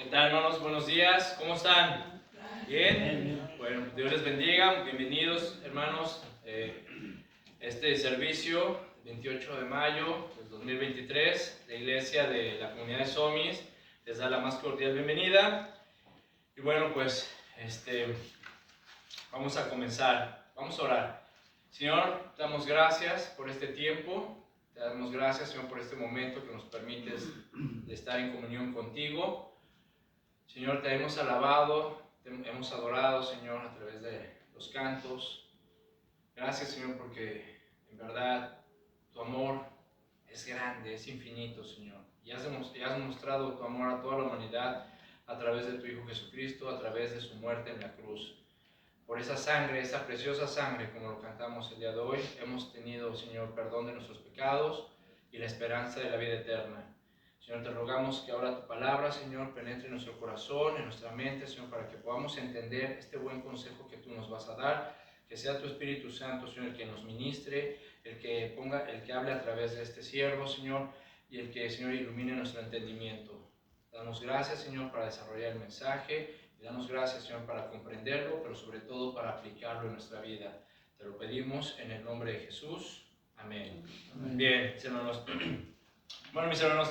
¿Qué tal, hermanos? Buenos días. ¿Cómo están? ¿Bien? Bueno, Dios les bendiga. Bienvenidos, hermanos. Este servicio, 28 de mayo del 2023, la iglesia de la comunidad de Somis les da la más cordial bienvenida. Y bueno, pues, vamos a comenzar. Vamos a orar. Señor, te damos gracias por este tiempo. Te damos gracias, Señor, por este momento que nos permites de estar en comunión contigo. Señor, te hemos alabado, te hemos adorado, Señor, a través de los cantos. Gracias, Señor, porque en verdad tu amor es grande, es infinito, Señor. Y has mostrado tu amor a toda la humanidad a través de tu Hijo Jesucristo, a través de su muerte en la cruz. Por esa sangre, esa preciosa sangre, como lo cantamos el día de hoy, hemos tenido, Señor, perdón de nuestros pecados y la esperanza de la vida eterna. Señor, te rogamos que ahora tu palabra, Señor, penetre en nuestro corazón, en nuestra mente, Señor, para que podamos entender este buen consejo que tú nos vas a dar. Que sea tu Espíritu Santo, Señor, el que nos ministre, el que hable a través de este siervo, Señor, y el que, Señor, ilumine nuestro entendimiento. Danos gracias, Señor, para desarrollar el mensaje, y danos gracias, Señor, para comprenderlo, pero sobre todo para aplicarlo en nuestra vida. Te lo pedimos en el nombre de Jesús. Amén. Amén. Bien, mis hermanos. Bueno, mis hermanos,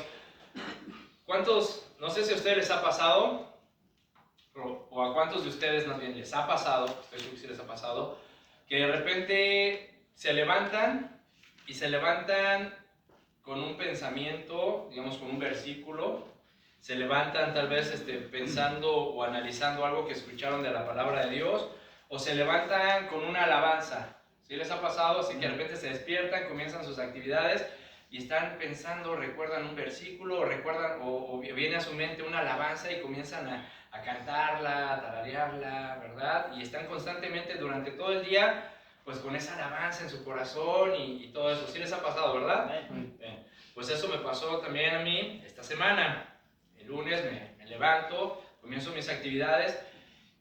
¿cuántos, no sé si a ustedes les ha pasado, o a cuántos de ustedes más bien les ha pasado, estoy seguro que sí les ha pasado, que de repente se levantan con un pensamiento, digamos con un versículo, se levantan tal vez pensando o analizando algo que escucharon de la palabra de Dios, o se levantan con una alabanza? ¿Sí les ha pasado? Así que de repente se despiertan, comienzan sus actividades y están pensando, recuerdan un versículo, o viene a su mente una alabanza y comienzan a cantarla, a tararearla, ¿verdad? Y están constantemente durante todo el día, pues con esa alabanza en su corazón y todo eso. ¿Sí les ha pasado, verdad? Bien. Pues eso me pasó también a mí esta semana. El lunes me levanto, comienzo mis actividades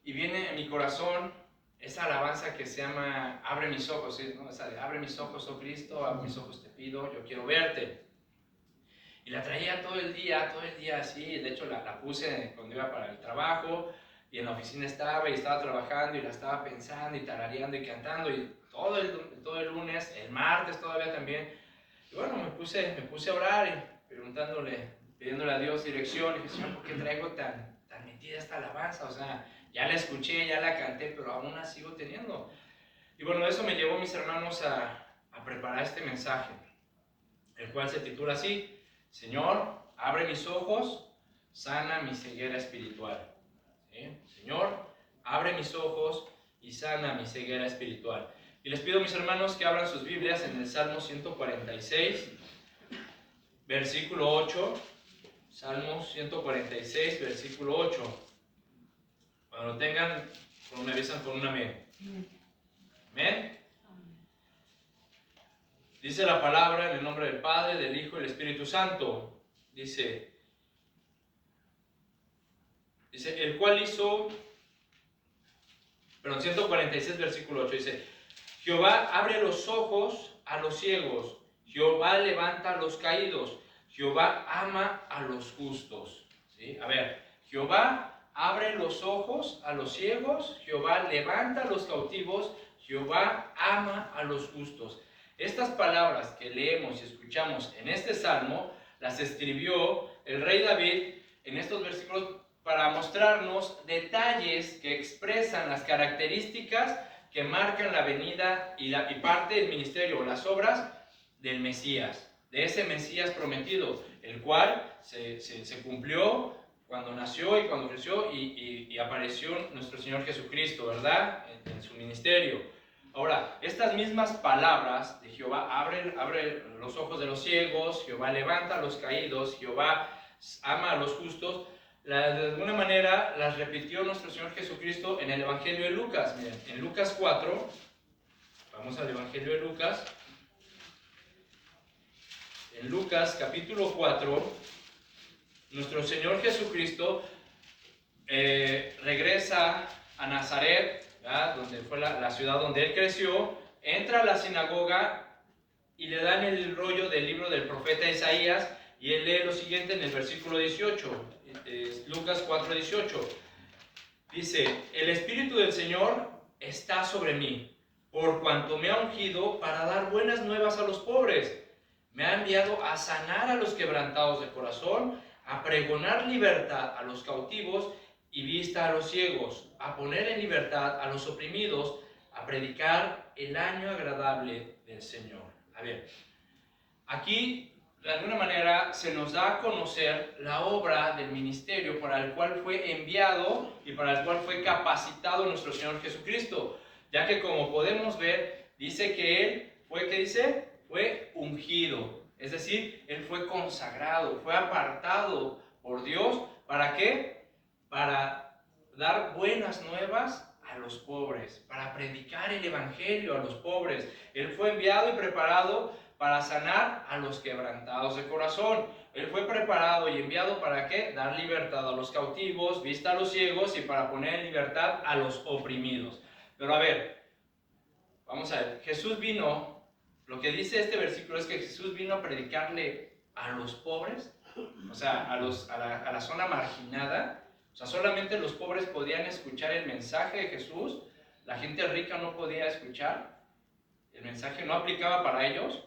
y viene en mi corazón esa alabanza que se llama Abre mis ojos, ¿sí? ¿No? Esa de Abre mis ojos, oh Cristo, abre mis ojos te pido, yo quiero verte. Y la traía todo el día así. De hecho la puse cuando iba para el trabajo y en la oficina estaba trabajando y la estaba pensando y tarareando y cantando y todo el lunes, el martes todavía también. Y bueno, me puse a orar y pidiéndole a Dios dirección. Y dije, Señor, ¿por qué traigo tan metida esta alabanza? O sea, ya la escuché, ya la canté, pero aún la sigo teniendo. Y bueno, eso me llevó, mis hermanos, a preparar este mensaje, el cual se titula así: Señor, abre mis ojos, sana mi ceguera espiritual. ¿Sí? Señor, abre mis ojos y sana mi ceguera espiritual. Y les pido, mis hermanos, que abran sus Biblias en el Salmo 146, versículo 8. Salmo 146, versículo 8. Cuando lo tengan, me avisan con un amén. ¿Amén? Dice la palabra en el nombre del Padre, del Hijo y del Espíritu Santo. Dice, el cual hizo, 146 versículo 8, dice, Jehová abre los ojos a los ciegos, Jehová levanta a los caídos, Jehová ama a los justos. ¿Sí? A ver, Jehová abre los ojos a los ciegos, Jehová levanta a los cautivos, Jehová ama a los justos. Estas palabras que leemos y escuchamos en este salmo, las escribió el rey David en estos versículos para mostrarnos detalles que expresan las características que marcan la venida y parte del ministerio o las obras del Mesías, de ese Mesías prometido, el cual se cumplió cuando nació y cuando creció y apareció nuestro Señor Jesucristo, ¿verdad? En su ministerio. Ahora, estas mismas palabras de Jehová abre los ojos de los ciegos, Jehová levanta a los caídos, Jehová ama a los justos, de alguna manera las repitió nuestro Señor Jesucristo en el Evangelio de Lucas. Miren, en Lucas 4, vamos al Evangelio de Lucas. En Lucas capítulo 4, nuestro Señor Jesucristo regresa a Nazaret, ¿verdad? Donde fue la ciudad donde él creció, entra a la sinagoga y le dan el rollo del libro del profeta Isaías y él lee lo siguiente en el versículo 18. Lucas 4:18. Dice, el Espíritu del Señor está sobre mí, por cuanto me ha ungido para dar buenas nuevas a los pobres. Me ha enviado a sanar a los quebrantados de corazón, a pregonar libertad a los cautivos y vista a los ciegos, a poner en libertad a los oprimidos, a predicar el año agradable del Señor. A ver, aquí de alguna manera se nos da a conocer la obra del ministerio para el cual fue enviado y para el cual fue capacitado nuestro Señor Jesucristo, ya que como podemos ver, dice que Él fue, ¿qué dice? Fue ungido, es decir, Él fue consagrado, fue apartado por Dios, ¿para qué? Para dar buenas nuevas a los pobres, para predicar el evangelio a los pobres. Él fue enviado y preparado para sanar a los quebrantados de corazón. Él fue preparado y enviado ¿para qué? Dar libertad a los cautivos, vista a los ciegos y para poner en libertad a los oprimidos. Pero a ver, vamos a ver, Jesús vino, lo que dice este versículo es que Jesús vino a predicarle a los pobres, o sea, a la zona marginada. O sea, solamente los pobres podían escuchar el mensaje de Jesús, la gente rica no podía escuchar, el mensaje no aplicaba para ellos.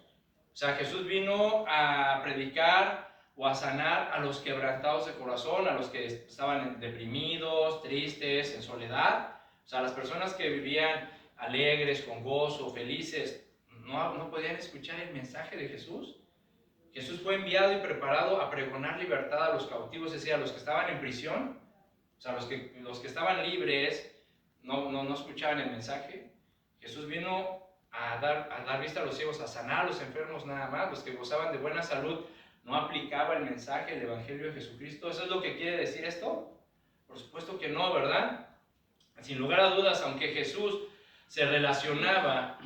O sea, Jesús vino a predicar o a sanar a los quebrantados de corazón, a los que estaban deprimidos, tristes, en soledad. O sea, las personas que vivían alegres, con gozo, felices, no podían escuchar el mensaje de Jesús. Jesús fue enviado y preparado a pregonar libertad a los cautivos, es decir, a los que estaban en prisión. O sea, los que estaban libres no escuchaban el mensaje. Jesús vino a dar vista a los ciegos, a sanar a los enfermos nada más. Los que gozaban de buena salud no aplicaba el mensaje, el evangelio de Jesucristo. ¿Eso es lo que quiere decir esto? Por supuesto que no, ¿verdad? Sin lugar a dudas, aunque Jesús se relacionaba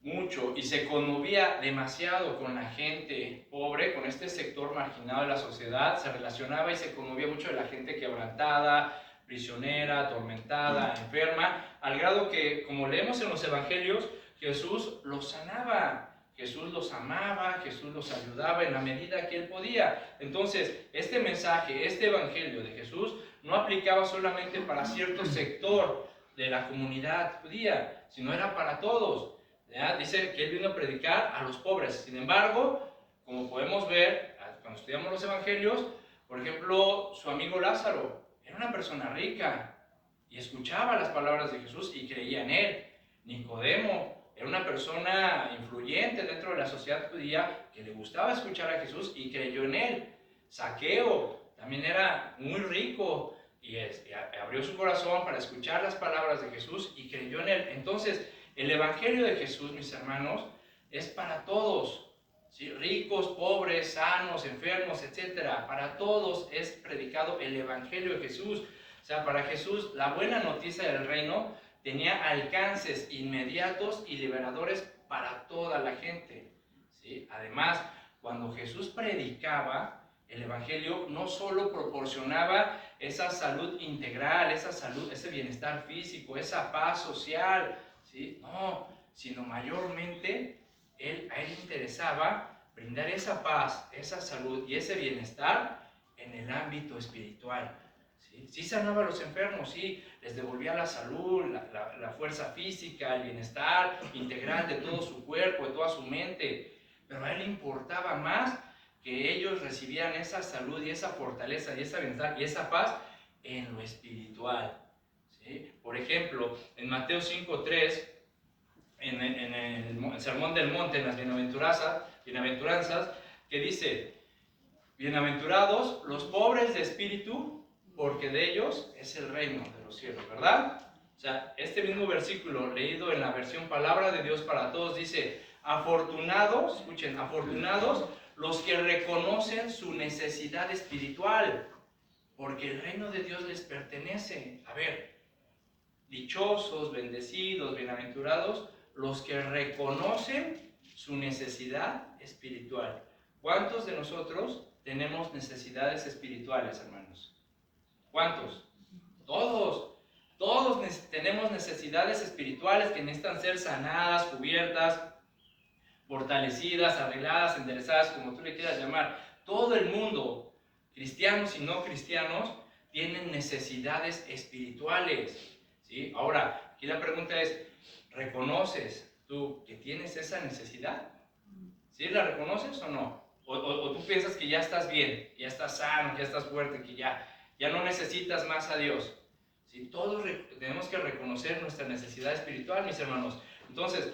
mucho y se conmovía demasiado con la gente pobre, con este sector marginado de la sociedad, se relacionaba y se conmovía mucho de la gente quebrantada, prisionera, atormentada, enferma, al grado que, como leemos en los evangelios, Jesús los sanaba, Jesús los amaba, Jesús los ayudaba en la medida que Él podía. Entonces, este mensaje, este evangelio de Jesús no aplicaba solamente para cierto sector de la comunidad judía, sino era para todos. ¿Ya? Dice que Él vino a predicar a los pobres. Sin embargo, como podemos ver cuando estudiamos los evangelios, por ejemplo, su amigo Lázaro era una persona rica y escuchaba las palabras de Jesús y creía en Él. Nicodemo era una persona influyente dentro de la sociedad judía que le gustaba escuchar a Jesús y creyó en Él. Zaqueo también era muy rico y abrió su corazón para escuchar las palabras de Jesús y creyó en Él. Entonces, el evangelio de Jesús, mis hermanos, es para todos, ¿sí? Ricos, pobres, sanos, enfermos, etc. Para todos es predicado el evangelio de Jesús. O sea, para Jesús la buena noticia del reino tenía alcances inmediatos y liberadores para toda la gente, ¿sí? Además, cuando Jesús predicaba, el evangelio no solo proporcionaba esa salud integral, esa salud, ese bienestar físico, esa paz social, ¿sí? No, sino mayormente a él le interesaba brindar esa paz, esa salud y ese bienestar en el ámbito espiritual. Sí sanaba a los enfermos, sí, les devolvía la salud, la fuerza física, el bienestar integral de todo su cuerpo, de toda su mente, pero a él le importaba más que ellos recibieran esa salud y esa fortaleza y ese bienestar y esa paz en lo espiritual. ¿Sí? Por ejemplo, en Mateo 5:3, en el Sermón del Monte, en las bienaventuranzas, que dice, bienaventurados los pobres de espíritu, porque de ellos es el reino de los cielos, ¿verdad? O sea, este mismo versículo leído en la versión Palabra de Dios para Todos dice, afortunados, escuchen, afortunados los que reconocen su necesidad espiritual, porque el reino de Dios les pertenece. A ver, dichosos, bendecidos, bienaventurados los que reconocen su necesidad espiritual. ¿Cuántos de nosotros tenemos necesidades espirituales, hermanos? ¿Cuántos? Todos. Todos tenemos necesidades espirituales que necesitan ser sanadas, cubiertas, fortalecidas, arregladas, enderezadas, como tú le quieras llamar. Todo el mundo cristianos y no cristianos tienen necesidades espirituales, ¿sí? Ahora, aquí la pregunta es, ¿reconoces tú que tienes esa necesidad? ¿Sí la reconoces o no? O tú piensas que ya estás bien, ya estás sano, ya estás fuerte, que ya no necesitas más a Dios. ¿Sí? Todos tenemos que reconocer nuestra necesidad espiritual, mis hermanos. Entonces,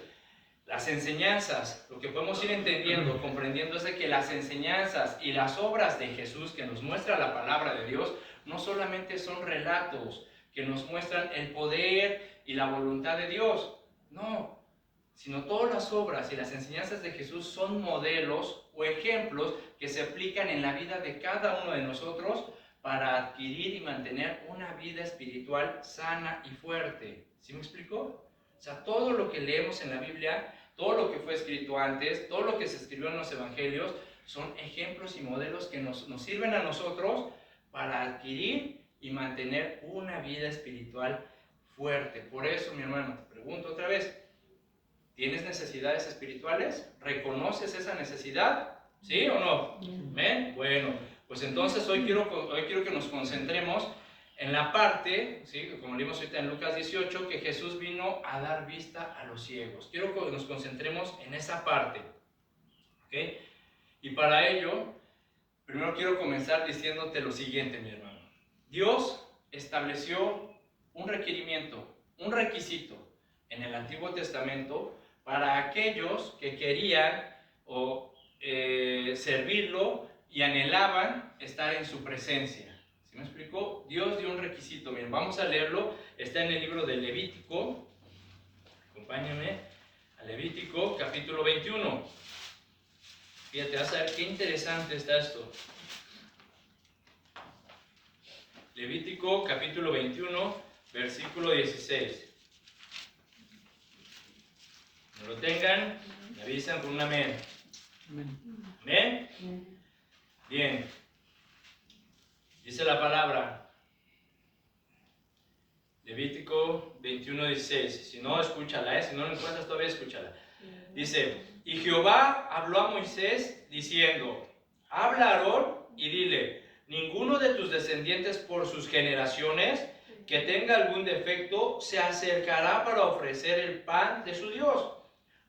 las enseñanzas, lo que podemos ir entendiendo, comprendiendo es de que las enseñanzas y las obras de Jesús que nos muestra la palabra de Dios, no solamente son relatos que nos muestran el poder y la voluntad de Dios, no, sino todas las obras y las enseñanzas de Jesús son modelos o ejemplos que se aplican en la vida de cada uno de nosotros para adquirir y mantener una vida espiritual sana y fuerte. ¿Sí me explico? O sea, todo lo que leemos en la Biblia, todo lo que fue escrito antes, todo lo que se escribió en los evangelios, son ejemplos y modelos que nos sirven a nosotros para adquirir y mantener una vida espiritual fuerte. Por eso, mi hermano, te pregunto otra vez, ¿tienes necesidades espirituales? ¿Reconoces esa necesidad? ¿Sí o no? ¿Ven? Bueno, pues entonces hoy quiero que nos concentremos en la parte, ¿sí? Como leímos ahorita en Lucas 18, que Jesús vino a dar vista a los ciegos. Quiero que nos concentremos en esa parte, ¿ok? Y para ello, primero quiero comenzar diciéndote lo siguiente, mi hermano. Dios estableció un requerimiento, un requisito en el Antiguo Testamento para aquellos que querían servirlo y anhelaban estar en su presencia. ¿Sí me explicó? Dios dio un requisito. Miren, vamos a leerlo. Está en el libro de Levítico. Acompáñame a Levítico, capítulo 21. Fíjate, vas a ver qué interesante está esto. Levítico, capítulo 21, versículo 16. Cuando lo tengan, me avisan con un amén. ¿Amén? Bien. Dice la palabra, Levítico 21, 16. Si no, escúchala, si no lo encuentras todavía, escúchala. Dice, y Jehová habló a Moisés diciendo, habla a Aarón y dile, ninguno de tus descendientes por sus generaciones que tenga algún defecto se acercará para ofrecer el pan de su Dios,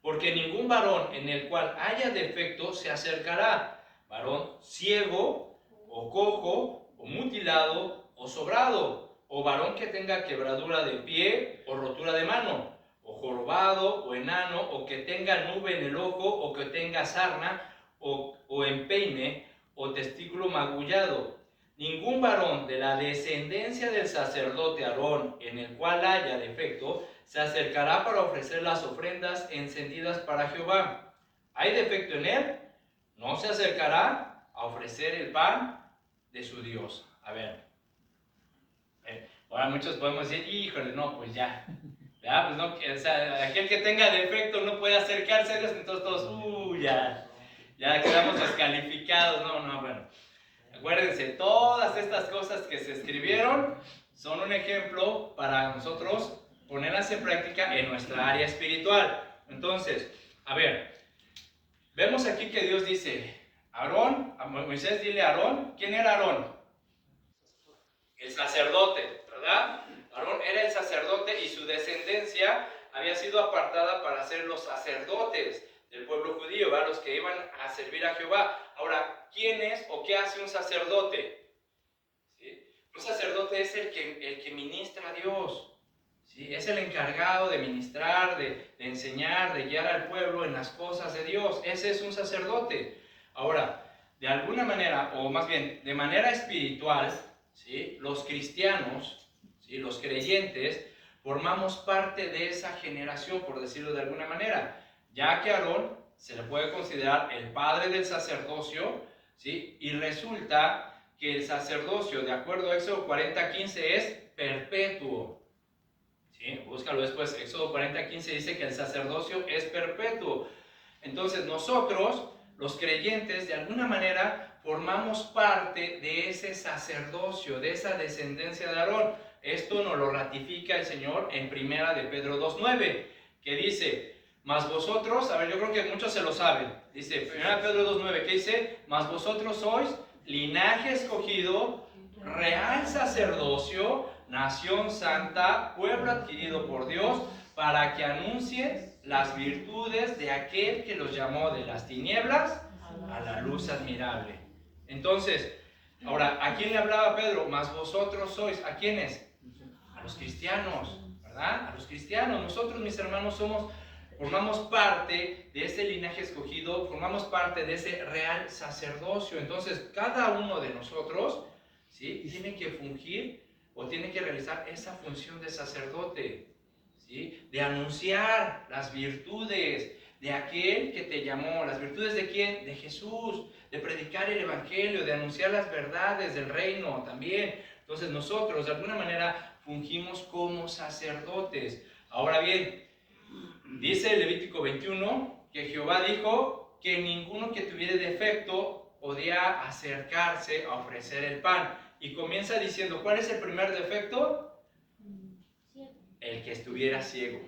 porque ningún varón en el cual haya defecto se acercará, varón ciego o cojo o mutilado o sobrado, o varón que tenga quebradura de pie o rotura de mano, o jorobado o enano, o que tenga nube en el ojo, o que tenga sarna o empeine o testículo magullado. Ningún varón de la descendencia del sacerdote Aarón en el cual haya defecto se acercará para ofrecer las ofrendas encendidas para Jehová. ¿Hay defecto en él? No se acercará a ofrecer el pan de su Dios. A ver. Ahora muchos podemos decir, híjole, no, pues ya. Ya, pues no, o sea, aquel que tenga defecto no puede acercarse a Dios, entonces todos, ya quedamos descalificados. No, bueno. Acuérdense, todas estas cosas que se escribieron son un ejemplo para nosotros ponerlas en práctica en nuestra área espiritual. Entonces, a ver, vemos aquí que Dios dice, Aarón, a Moisés dile a Aarón, ¿quién era Aarón? El sacerdote, ¿verdad? Aarón era el sacerdote y su descendencia había sido apartada para ser los sacerdotes del pueblo judío, ¿verdad? Los que iban a servir a Jehová. Ahora, ¿quién es o qué hace un sacerdote? ¿Sí? Un sacerdote es el que ministra a Dios. ¿Sí? Es el encargado de ministrar, de enseñar, de guiar al pueblo en las cosas de Dios. Ese es un sacerdote. Ahora, de alguna manera, o más bien, de manera espiritual, ¿sí? Los cristianos, ¿sí? Los creyentes, formamos parte de esa generación, por decirlo de alguna manera, ya que Aarón se le puede considerar el padre del sacerdocio, ¿sí? Y resulta que el sacerdocio, de acuerdo a Éxodo 40:15, es perpetuo. ¿Sí? Búscalo después, Éxodo 40:15 dice que el sacerdocio es perpetuo. Entonces nosotros, los creyentes, de alguna manera formamos parte de ese sacerdocio, de esa descendencia de Aarón. Esto nos lo ratifica el Señor en Primera de Pedro 2:9, que dice, mas vosotros, a ver, yo creo que muchos se lo saben, dice Primera de Pedro 2:9, que dice, mas vosotros sois linaje escogido, real sacerdocio, nación santa, pueblo adquirido por Dios, para que anuncien las virtudes de aquel que los llamó de las tinieblas a la luz admirable. Entonces, ahora, ¿a quién le hablaba Pedro? Mas vosotros sois, ¿a quiénes? A los cristianos, ¿verdad? A los cristianos. Nosotros, mis hermanos, formamos parte de ese linaje escogido, formamos parte de ese real sacerdocio. Entonces, cada uno de nosotros, ¿sí?, tiene que fungir o tiene que realizar esa función de sacerdote, ¿sí?, de anunciar las virtudes de aquel que te llamó. ¿Las virtudes de quién? De Jesús. De predicar el evangelio, de anunciar las verdades del reino también. Entonces nosotros de alguna manera fungimos como sacerdotes. Ahora bien, dice Levítico 21 que Jehová dijo que ninguno que tuviera defecto podía acercarse a ofrecer el pan. Y comienza diciendo, ¿cuál es el primer defecto? El que estuviera ciego.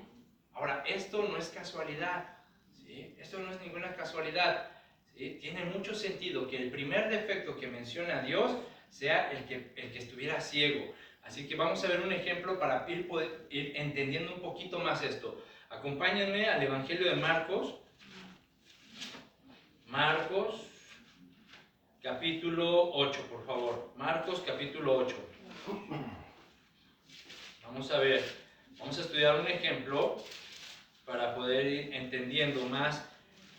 Ahora, esto no es casualidad, ¿sí? Esto no es ninguna casualidad, ¿sí? Tiene mucho sentido que el primer defecto que menciona Dios sea el que estuviera ciego. Así que vamos a ver un ejemplo para ir entendiendo un poquito más esto. Acompáñenme al Evangelio de Marcos. Marcos, capítulo 8, por favor. Marcos, capítulo 8. Vamos a ver, vamos a estudiar un ejemplo para poder ir entendiendo más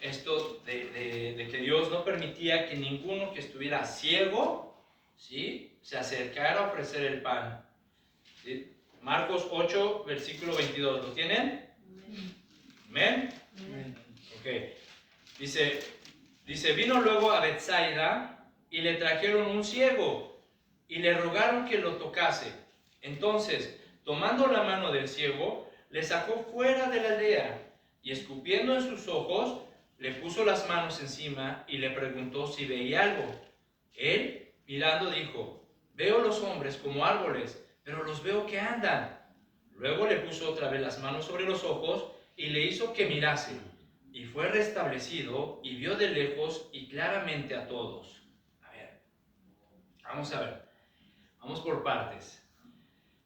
esto de que Dios no permitía que ninguno que estuviera ciego, ¿sí?, se acercara a ofrecer el pan. ¿Sí? Marcos 8, versículo 22. ¿Lo tienen? ¿Amén? Ok. Dice, vino luego a Betsaida y le trajeron un ciego y le rogaron que lo tocase. Entonces, tomando la mano del ciego, le sacó fuera de la aldea y escupiendo en sus ojos, le puso las manos encima y le preguntó si veía algo. Él, mirando, dijo, veo los hombres como árboles, pero los veo que andan. Luego le puso otra vez las manos sobre los ojos y le hizo que mirase. Y fue restablecido y vio de lejos y claramente a todos. Vamos a ver. Vamos por partes.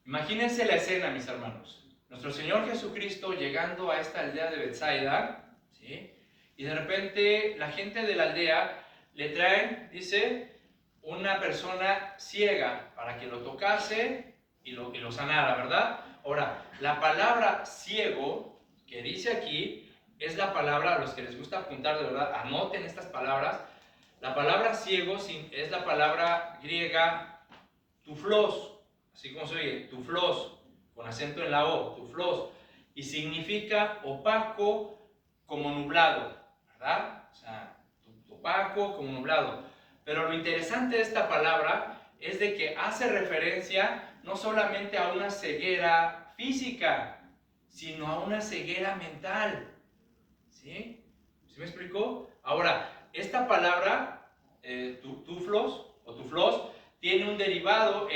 Imagínense la escena, mis hermanos. Nuestro Señor Jesucristo llegando a esta aldea de Betsaida, ¿sí?, y de repente la gente de la aldea le traen, dice, una persona ciega para que lo tocase y lo sanara, ¿verdad? Ahora, la palabra ciego que dice aquí es la palabra, a los que les gusta apuntar de verdad, anoten estas palabras. La palabra ciego es la palabra griega tuflos, así como se oye, tuflos, con acento en la O, tuflos, y significa opaco como nublado, ¿verdad? O sea, opaco como nublado. Pero lo interesante de esta palabra es de que hace referencia no solamente a una ceguera física, sino a una ceguera mental. ¿Sí? ¿Sí me explicó? Ahora, esta palabra, tuflos o tuflos, tiene un derivado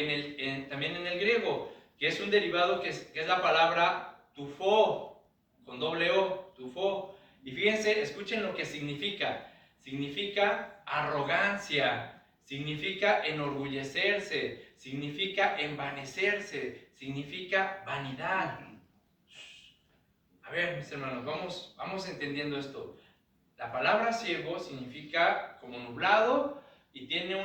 también en el griego, que es un derivado que es la palabra tufo, con doble O, tufo. Y fíjense, escuchen lo que significa. Significa arrogancia, significa enorgullecerse, significa envanecerse, significa vanidad. A ver, mis hermanos, vamos entendiendo esto. La palabra ciego significa como nublado y tiene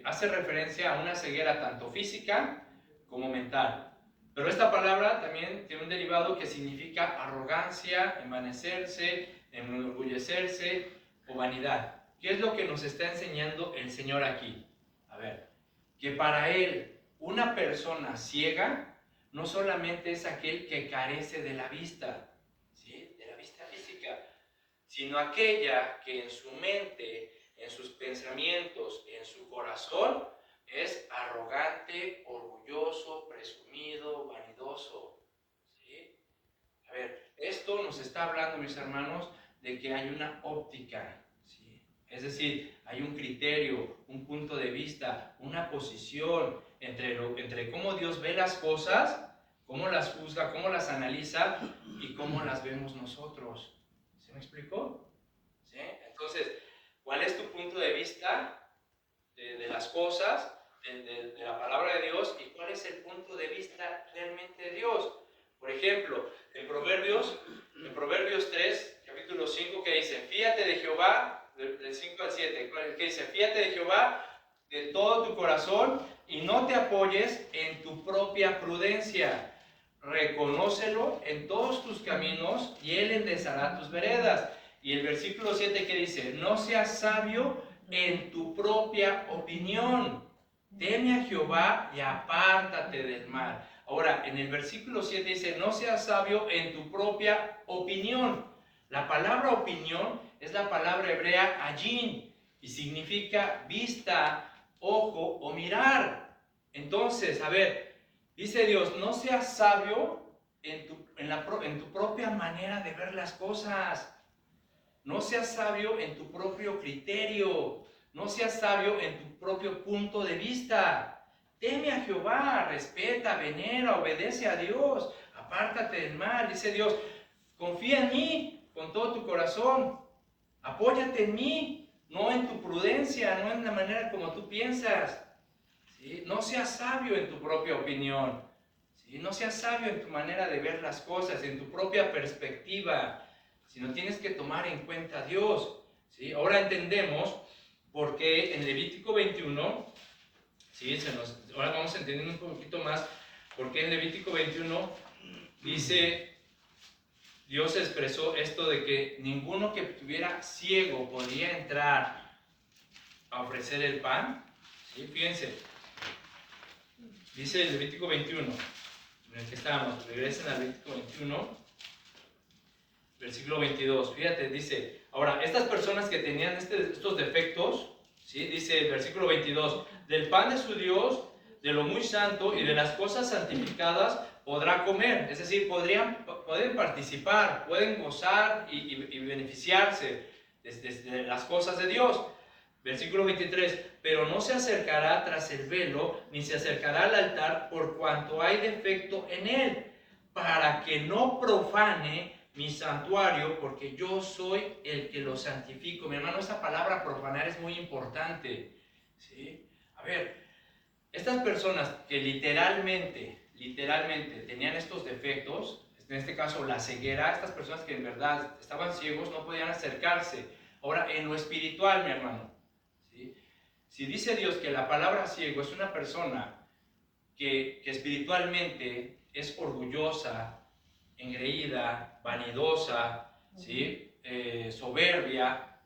hace referencia a una ceguera tanto física como mental. Pero esta palabra también tiene un derivado que significa arrogancia, envanecerse, enorgullecerse o vanidad. ¿Qué es lo que nos está enseñando el Señor aquí? A ver, que para Él una persona ciega no solamente es aquel que carece de la vista, ¿sí?, de la vista física, sino aquella que en su mente, en sus pensamientos, en su corazón, es arrogante, orgulloso, presumido, vanidoso. ¿Sí? A ver, esto nos está hablando, mis hermanos, de que hay una óptica, ¿sí? Es decir, hay un criterio, un punto de vista, una posición entre cómo Dios ve las cosas, cómo las juzga, cómo las analiza y cómo las vemos nosotros. ¿Se me explicó? ¿Sí? Entonces, ¿cuál es tu punto de vista? de las cosas, de la palabra de Dios, y cuál es el punto de vista realmente de Dios. Por ejemplo, en Proverbios 3, capítulo 5, que dice, fíate de Jehová, del 5 al 7, que dice, fíate de Jehová de todo tu corazón y no te apoyes en tu propia prudencia. Reconócelo en todos tus caminos y Él enderezará tus veredas. Y el versículo 7 que dice, no seas sabio en tu propia opinión. Teme a Jehová y apártate del mal. Ahora, en el versículo 7 dice, no seas sabio en tu propia opinión. La palabra opinión es la palabra hebrea ayin y significa vista, ojo o mirar. Entonces, a ver, dice Dios, no seas sabio en tu propia manera de ver las cosas. No seas sabio en tu propio criterio. No seas sabio en tu propio punto de vista. Teme a Jehová, respeta, venera, obedece a Dios, apártate del mal. Dice Dios, confía en mí con todo tu corazón. Apóyate en mí, no en tu prudencia, no en la manera como tú piensas. ¿Sí? No seas sabio en tu propia opinión. ¿Sí? No seas sabio en tu manera de ver las cosas, en tu propia perspectiva, sino tienes que tomar en cuenta a Dios. ¿Sí? Ahora entendemos por qué en Levítico 21, ¿sí? Ahora vamos entendiendo un poquito más por qué en Levítico 21 dice, Dios expresó esto de que ninguno que estuviera ciego podía entrar a ofrecer el pan. ¿Sí? Fíjense, dice el Levítico 21, en el que estábamos, regresen al Levítico 21, versículo 22, fíjate, dice, ahora, estas personas que tenían estos defectos, ¿sí? Dice el versículo 22, del pan de su Dios, de lo muy santo y de las cosas santificadas podrá comer, es decir, pueden participar, pueden gozar y beneficiarse de las cosas de Dios. Versículo 23, pero no se acercará tras el velo, ni se acercará al altar por cuanto hay defecto en él, para que no profane mi santuario, porque yo soy el que lo santifico. Mi hermano, esta palabra profanar es muy importante, ¿sí? A ver, estas personas que literalmente tenían estos defectos, en este caso la ceguera, estas personas que en verdad estaban ciegos no podían acercarse. Ahora, en lo espiritual, mi hermano, ¿sí? Si dice Dios que la palabra ciego es una persona que espiritualmente es orgullosa, engreída, vanidosa, ¿sí? Soberbia,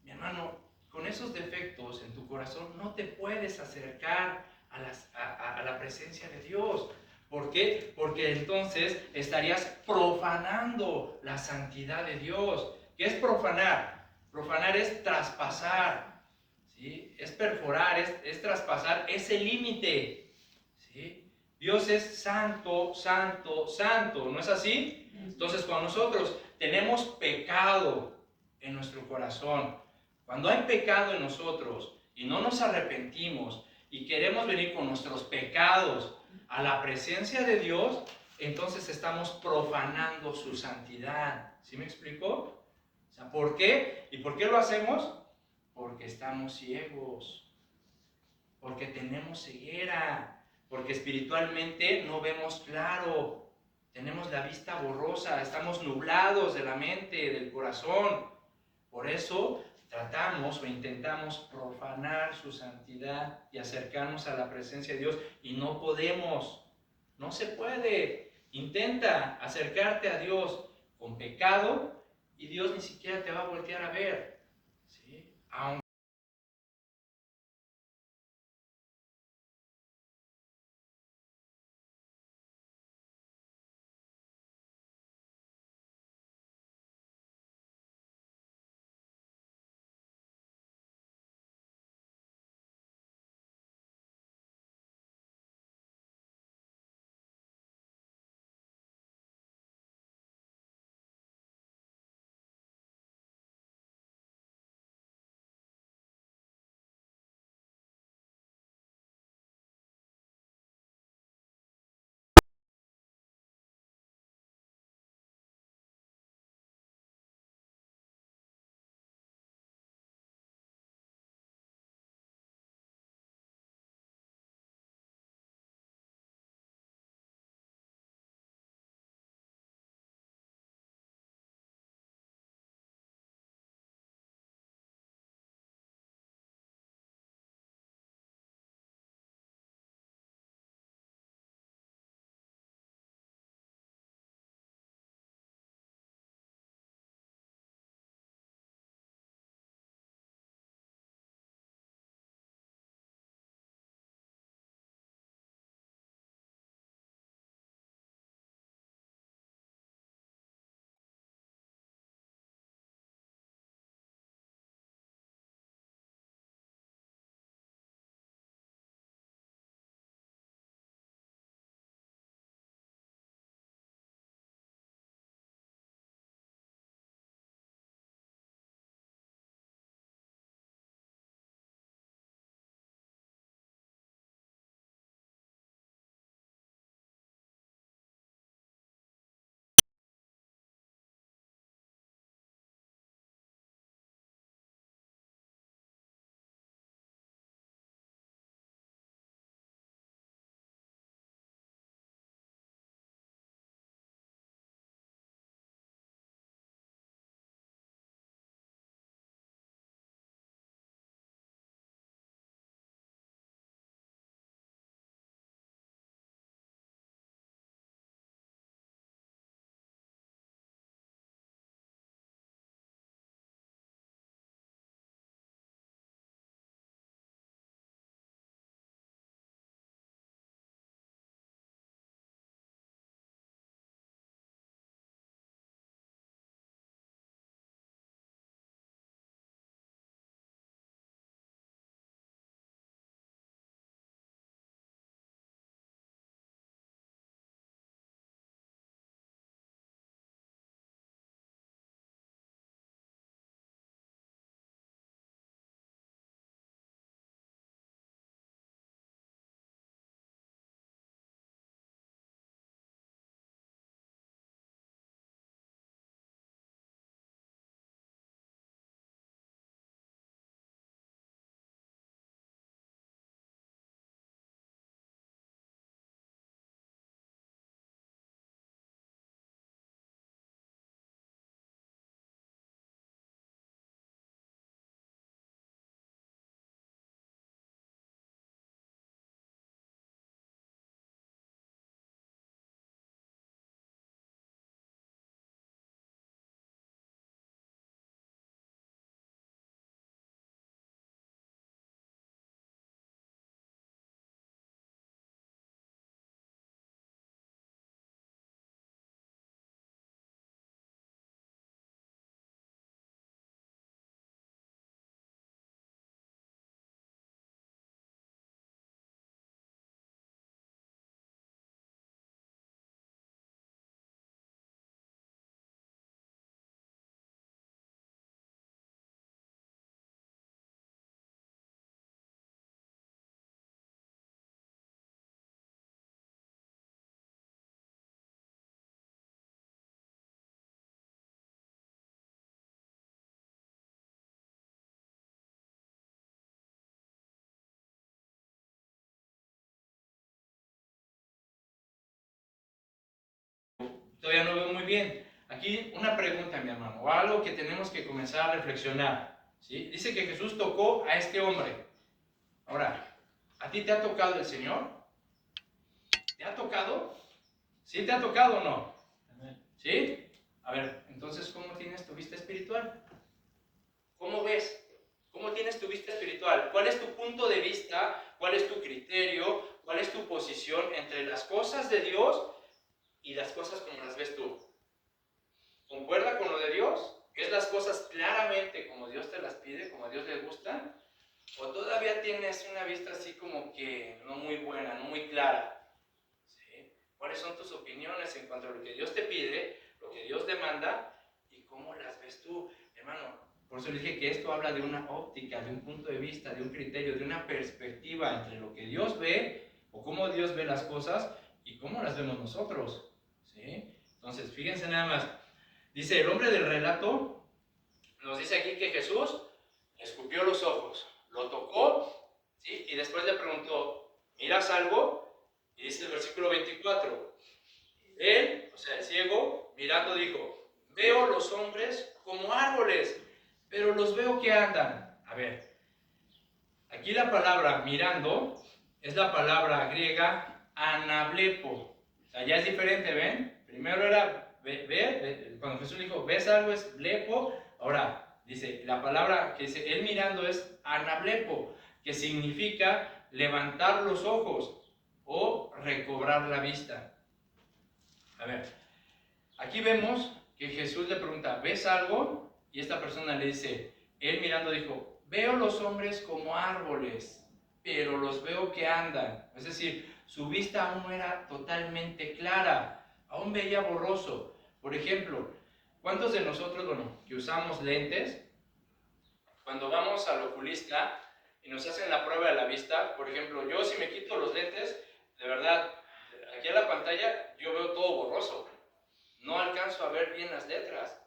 mi hermano, con esos defectos en tu corazón no te puedes acercar a la presencia de Dios. ¿Por qué? Porque entonces estarías profanando la santidad de Dios. ¿Qué es profanar? Profanar es traspasar, ¿sí? Es perforar, es traspasar ese límite, ¿sí? Dios es santo, santo, santo, ¿no es así? Entonces, cuando nosotros tenemos pecado en nuestro corazón, cuando hay pecado en nosotros y no nos arrepentimos y queremos venir con nuestros pecados a la presencia de Dios, entonces estamos profanando su santidad. ¿Sí me explico? O sea, ¿por qué? ¿Y por qué lo hacemos? Porque estamos ciegos, porque tenemos ceguera, porque espiritualmente no vemos claro, tenemos la vista borrosa, estamos nublados de la mente, del corazón. Por eso tratamos o intentamos profanar su santidad y acercarnos a la presencia de Dios y no podemos, no se puede. Intenta acercarte a Dios con pecado y Dios ni siquiera te va a voltear a ver, ¿sí? Aunque todavía no veo muy bien. Aquí una pregunta, mi hermano, o algo que tenemos que comenzar a reflexionar, ¿sí? Dice que Jesús tocó a este hombre. Ahora, ¿a ti te ha tocado el Señor? ¿Te ha tocado? ¿Sí te ha tocado o no? ¿Sí? A ver, entonces, ¿cómo tienes tu vista espiritual? ¿Cómo ves? ¿Cómo tienes tu vista espiritual? ¿Cuál es tu punto de vista? ¿Cuál es tu criterio? ¿Cuál es tu posición entre las cosas de Dios y las cosas como las ves tú? ¿Concuerda con lo de Dios? ¿Ves las cosas claramente como Dios te las pide, como a Dios le gustan? ¿O todavía tienes una vista así como que no muy buena, no muy clara? ¿Sí? ¿Cuáles son tus opiniones en cuanto a lo que Dios te pide, lo que Dios demanda y cómo las ves tú? Hermano, por eso le dije que esto habla de una óptica, de un punto de vista, de un criterio, de una perspectiva entre lo que Dios ve o cómo Dios ve las cosas y cómo las vemos nosotros. ¿Sí? Entonces, fíjense nada más. Dice, el hombre del relato nos dice aquí que Jesús escupió los ojos, lo tocó, ¿sí? Y después le preguntó, ¿miras algo? Y dice el versículo 24, él, o sea, el ciego, mirando dijo, veo los hombres como árboles, pero los veo que andan. A ver, aquí la palabra mirando es la palabra griega anablepo. O sea, ya es diferente, ¿ven? Primero era ver, cuando Jesús dijo, ¿ves algo? Es blepo. Ahora, dice, la palabra que dice él mirando es anablepo, que significa levantar los ojos o recobrar la vista. A ver, aquí vemos que Jesús le pregunta, ¿ves algo? Y esta persona le dice, él mirando dijo, veo los hombres como árboles, pero los veo que andan. Es decir, su vista aún no era totalmente clara, aún veía borroso. Por ejemplo, ¿cuántos de nosotros, que usamos lentes, cuando vamos al oculista y nos hacen la prueba de la vista, por ejemplo, yo si me quito los lentes, de verdad, aquí en la pantalla yo veo todo borroso. No alcanzo a ver bien las letras.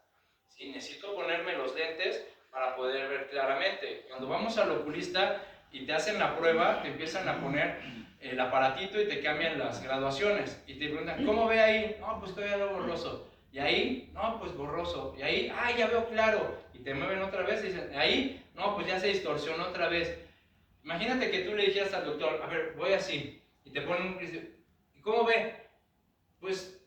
Sí, necesito ponerme los lentes para poder ver claramente. Cuando vamos al oculista y te hacen la prueba, te empiezan a poner el aparatito y te cambian las graduaciones. Y te preguntan, ¿cómo ve ahí? No, pues todavía veo borroso. ¿Y ahí? No, pues borroso. ¿Y ahí? Ah, ya veo claro. Y te mueven otra vez y dicen, ¿ahí? No, pues ya se distorsionó otra vez. Imagínate que tú le dijeras al doctor, a ver, voy así. Y te ponen, ¿y cómo ve? Pues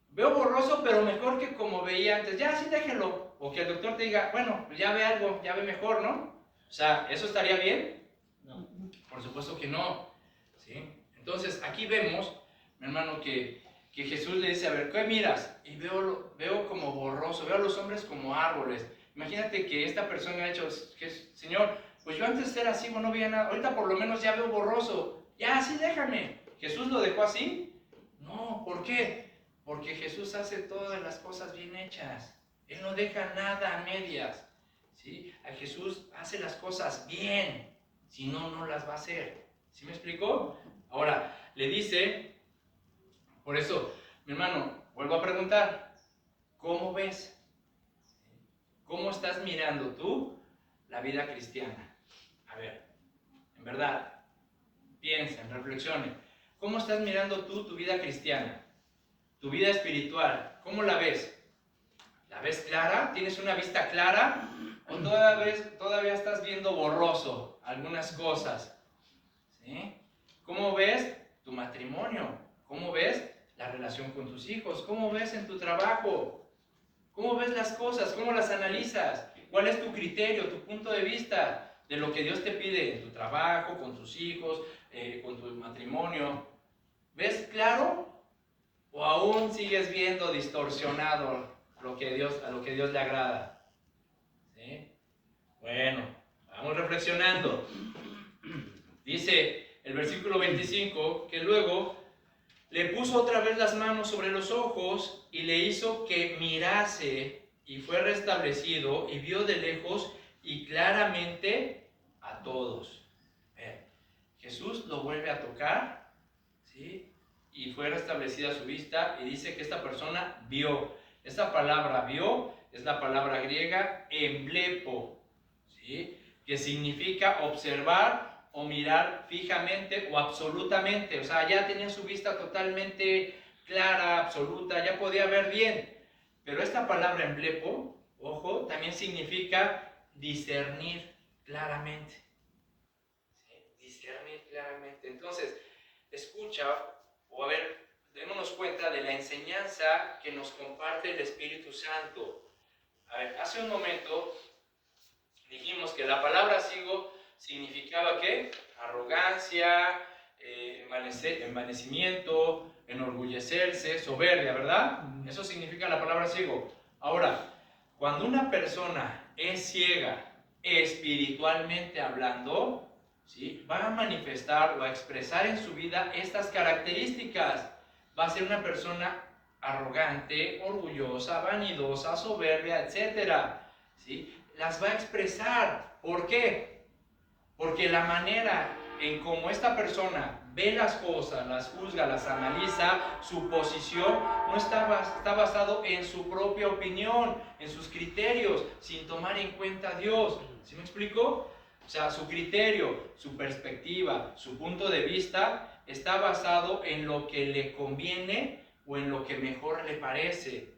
veo borroso, pero mejor que como veía antes. Ya, sí, déjelo. O que el doctor te diga, bueno, pues ya ve algo, ya ve mejor, ¿no? O sea, ¿eso estaría bien? No. Por supuesto que no. ¿Sí? Entonces, aquí vemos, mi hermano, que Jesús le dice, a ver, ¿qué miras? Y veo como borroso, veo a los hombres como árboles. Imagínate que esta persona ha dicho, Señor, pues yo antes era ciego, no veía nada. Ahorita por lo menos ya veo borroso. Ya, sí, déjame. ¿Jesús lo dejó así? No, ¿por qué? Porque Jesús hace todas las cosas bien hechas. Él no deja nada a medias. ¿Sí? A Jesús hace las cosas bien. Si no, no las va a hacer. ¿Sí me explicó? Ahora, le dice, por eso, mi hermano, vuelvo a preguntar, ¿cómo ves? ¿Cómo estás mirando tú la vida cristiana? A ver, en verdad, piensen, reflexionen. ¿Cómo estás mirando tú tu vida cristiana? Tu vida espiritual, ¿cómo la ves? ¿La ves clara? ¿Tienes una vista clara? ¿O todavía estás viendo borroso algunas cosas? ¿Sí? ¿Cómo ves tu matrimonio? ¿Cómo ves la relación con tus hijos? ¿Cómo ves en tu trabajo? ¿Cómo ves las cosas? ¿Cómo las analizas? ¿Cuál es tu criterio, tu punto de vista de lo que Dios te pide en tu trabajo, con tus hijos, con tu matrimonio? ¿Ves claro? ¿O aún sigues viendo distorsionado a lo que Dios le agrada? ¿Sí? Bueno, vamos reflexionando. Dice el versículo 25 que luego le puso otra vez las manos sobre los ojos y le hizo que mirase y fue restablecido y vio de lejos y claramente a todos. Jesús lo vuelve a tocar, ¿sí? Y fue restablecida su vista y dice que esta persona vio. Esta palabra vio es la palabra griega emblepo, ¿sí? Que significa observar o mirar fijamente o absolutamente. O sea, ya tenía su vista totalmente clara, absoluta, ya podía ver bien. Pero esta palabra emblepo, ojo, también significa discernir claramente. ¿Sí? Discernir claramente. Entonces, escucha, o a ver, démonos cuenta de la enseñanza que nos comparte el Espíritu Santo. A ver, hace un momento dijimos que la palabra sigo significaba ¿qué? Arrogancia, envanecimiento, enorgullecerse, soberbia, ¿verdad? Eso significa la palabra ciego. Ahora, cuando una persona es ciega, espiritualmente hablando, ¿sí? Va a manifestar o a expresar en su vida estas características. Va a ser una persona arrogante, orgullosa, vanidosa, soberbia, etc. ¿Sí? Las va a expresar. ¿Por qué? Porque la manera en cómo esta persona ve las cosas, las juzga, las analiza, su posición no está basado en su propia opinión, en sus criterios, sin tomar en cuenta a Dios. ¿Sí me explico? O sea, su criterio, su perspectiva, su punto de vista está basado en lo que le conviene o en lo que mejor le parece,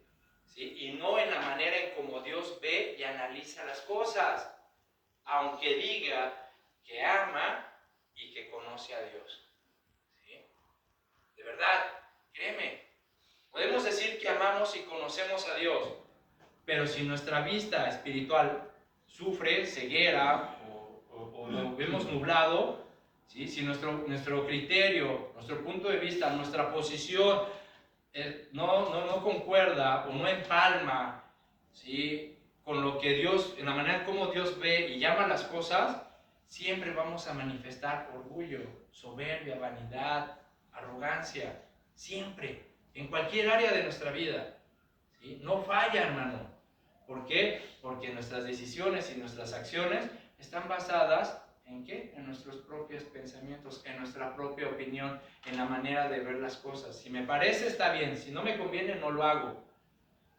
¿sí? Y no en la manera en cómo Dios ve y analiza las cosas, aunque diga que ama y que conoce a Dios. ¿Sí? De verdad, créeme, podemos decir que amamos y conocemos a Dios, pero si nuestra vista espiritual sufre ceguera o lo vemos nublado, ¿sí? Si nuestro criterio, nuestro punto de vista, nuestra posición no concuerda o no empalma, ¿sí? Con lo que Dios, en la manera como Dios ve y llama las cosas, siempre vamos a manifestar orgullo, soberbia, vanidad, arrogancia, siempre, en cualquier área de nuestra vida, ¿sí? No falla, hermano. ¿Por qué? Porque nuestras decisiones y nuestras acciones están basadas ¿en qué? En nuestros propios pensamientos, en nuestra propia opinión, en la manera de ver las cosas. Si me parece, está bien. Si no me conviene, no lo hago.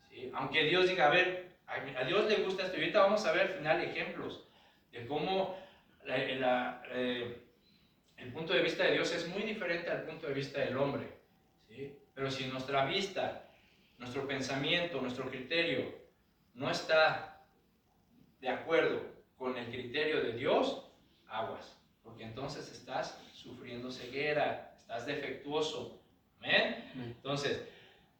¿Sí? Aunque Dios diga, a ver, a Dios le gusta esto. Y ahorita vamos a ver al final ejemplos de cómo el punto de vista de Dios es muy diferente al punto de vista del hombre. ¿Sí? Pero si nuestra vista, nuestro pensamiento, nuestro criterio no está de acuerdo con el criterio de Dios, aguas, porque entonces estás sufriendo ceguera, estás defectuoso. ¿Amén? Entonces,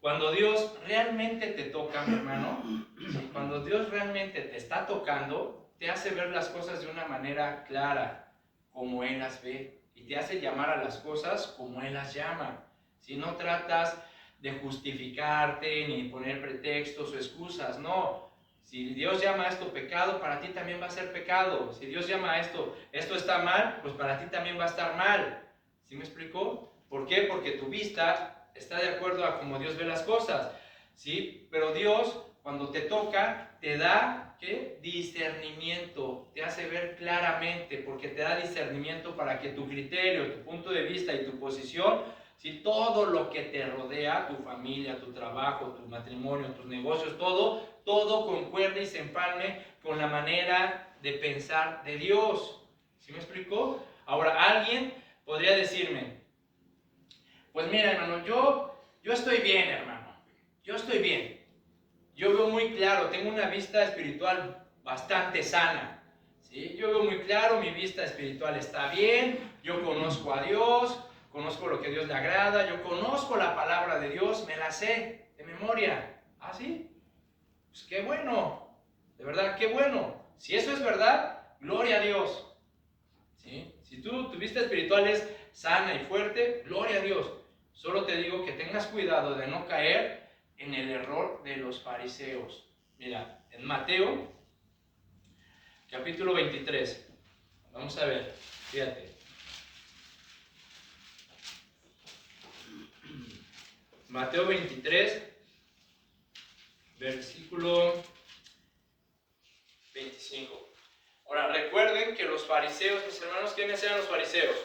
cuando Dios realmente te toca, mi hermano, ¿sí? Cuando Dios realmente te está tocando, te hace ver las cosas de una manera clara, como Él las ve, y te hace llamar a las cosas como Él las llama. Si no tratas de justificarte ni poner pretextos o excusas, no. Si Dios llama a esto pecado, para ti también va a ser pecado. Si Dios llama a esto está mal, pues para ti también va a estar mal. ¿Sí me explicó? ¿Por qué? Porque tu vista está de acuerdo a cómo Dios ve las cosas. ¿Sí? Pero Dios, cuando te toca, te da, ¿qué? Discernimiento. Te hace ver claramente, porque te da discernimiento para que tu criterio, tu punto de vista y tu posición, ¿sí? Todo lo que te rodea, tu familia, tu trabajo, tu matrimonio, tus negocios, todo concuerde y se empalme con la manera de pensar de Dios. ¿Sí me explicó? Ahora, alguien podría decirme, pues mira, hermano, yo estoy bien, hermano. Yo estoy bien. Yo veo muy claro, tengo una vista espiritual bastante sana. ¿Sí? Yo veo muy claro, mi vista espiritual está bien, yo conozco a Dios, conozco lo que a Dios le agrada, yo conozco la palabra de Dios, me la sé de memoria. ¿Ah, sí? Pues qué bueno, de verdad, qué bueno. Si eso es verdad, gloria a Dios. ¿Sí? Si tu vista espiritual es sana y fuerte, gloria a Dios. Solo te digo que tengas cuidado de no caer en el error de los fariseos. Mira, en Mateo, capítulo 23. Vamos a ver, fíjate. Mateo 23, versículo 25. Ahora, recuerden que los fariseos, mis hermanos, ¿quiénes eran los fariseos?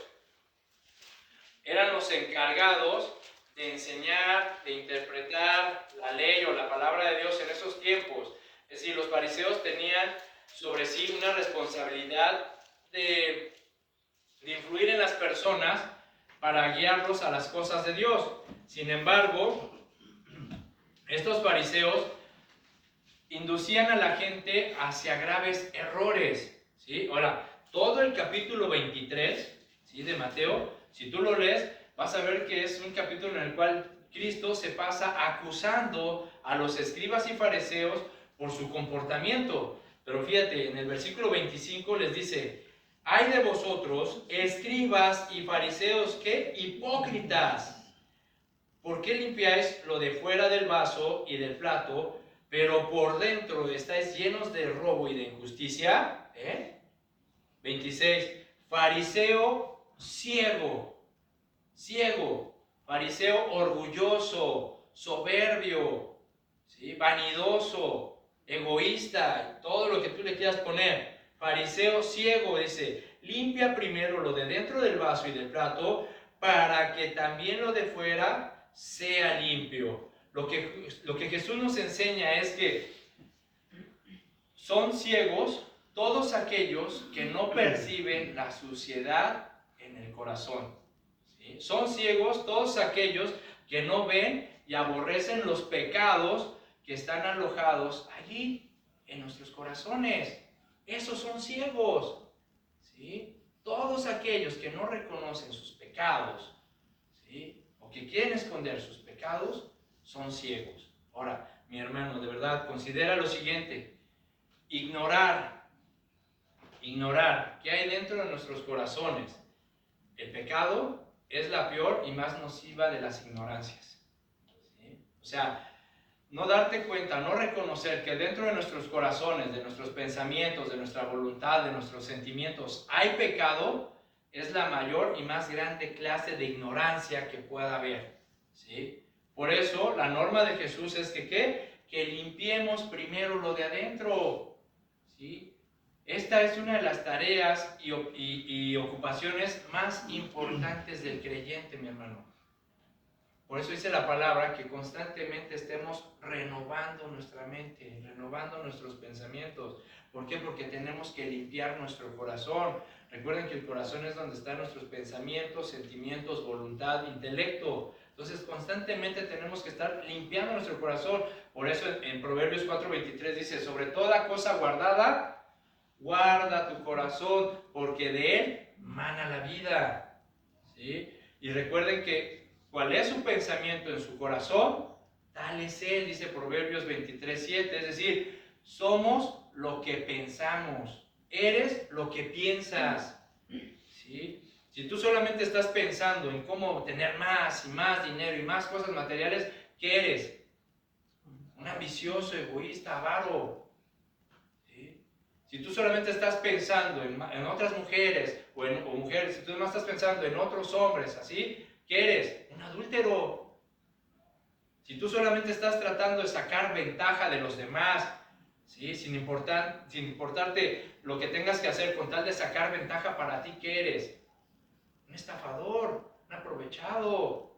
Eran los encargados de enseñar, de interpretar la ley o la palabra de Dios en esos tiempos. Es decir, los fariseos tenían sobre sí una responsabilidad de influir en las personas para guiarlos a las cosas de Dios. Sin embargo, estos fariseos inducían a la gente hacia graves errores, ¿sí? Ahora, todo el capítulo 23, ¿sí?, de Mateo, si tú lo lees, vas a ver que es un capítulo en el cual Cristo se pasa acusando a los escribas y fariseos por su comportamiento. Pero fíjate, en el versículo 25 les dice: ¡ay de vosotros, escribas y fariseos, qué hipócritas! ¿Por qué limpiáis lo de fuera del vaso y del plato, pero por dentro estáis llenos de robo y de injusticia? 26. Fariseo ciego, fariseo orgulloso, soberbio, ¿sí?, vanidoso, egoísta, todo lo que tú le quieras poner. Fariseo ciego, dice: limpia primero lo de dentro del vaso y del plato, para que también lo de fuera sea limpio. Lo que Jesús nos enseña es que son ciegos todos aquellos que no perciben la suciedad en el corazón, ¿sí? Son ciegos todos aquellos que no ven y aborrecen los pecados que están alojados allí en nuestros corazones. Esos son ciegos, ¿sí? Todos aquellos que no reconocen sus pecados, ¿sí?, o que quieren esconder sus pecados, son ciegos. Ahora, mi hermano, de verdad, considera lo siguiente: ignorar qué hay dentro de nuestros corazones. El pecado es la peor y más nociva de las ignorancias, ¿sí? O sea, no darte cuenta, no reconocer que dentro de nuestros corazones, de nuestros pensamientos, de nuestra voluntad, de nuestros sentimientos, hay pecado, es la mayor y más grande clase de ignorancia que pueda haber, ¿sí? Por eso, la norma de Jesús es que, ¿qué? Que limpiemos primero lo de adentro, ¿sí? Esta es una de las tareas y ocupaciones más importantes del creyente, mi hermano. Por eso dice la palabra que constantemente estemos renovando nuestra mente, renovando nuestros pensamientos. ¿Por qué? Porque tenemos que limpiar nuestro corazón. Recuerden que el corazón es donde están nuestros pensamientos, sentimientos, voluntad, intelecto. Entonces constantemente tenemos que estar limpiando nuestro corazón. Por eso en Proverbios 4:23 dice: sobre toda cosa guardada, guarda tu corazón, porque de él mana la vida, ¿sí? Y recuerden que cuál es su pensamiento en su corazón, tal es él, dice Proverbios 23:7. Es decir, somos lo que pensamos, eres lo que piensas, ¿sí? Si tú solamente estás pensando en cómo obtener más y más dinero y más cosas materiales, ¿qué eres? Un ambicioso, egoísta, avaro. Si tú solamente estás pensando en otras mujeres o mujeres, si tú no estás pensando en otros hombres, ¿así? ¿Qué eres? Un adúltero. Si tú solamente estás tratando de sacar ventaja de los demás, ¿sí?, sin importarte lo que tengas que hacer con tal de sacar ventaja para ti, ¿qué eres? Un estafador, un aprovechado,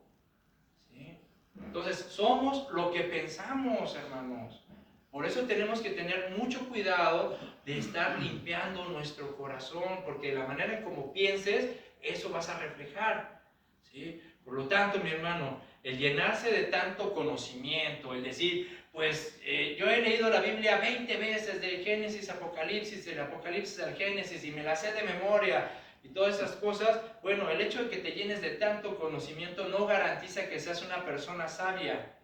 ¿sí? Entonces, somos lo que pensamos, hermanos. Por eso tenemos que tener mucho cuidado de estar limpiando nuestro corazón, porque la manera en cómo pienses, eso vas a reflejar, ¿sí? Por lo tanto, mi hermano, el llenarse de tanto conocimiento, el decir, pues yo he leído la Biblia 20 veces, de Génesis a Apocalipsis, del Apocalipsis al Génesis, y me la sé de memoria, y todas esas cosas. Bueno, el hecho de que te llenes de tanto conocimiento no garantiza que seas una persona sabia.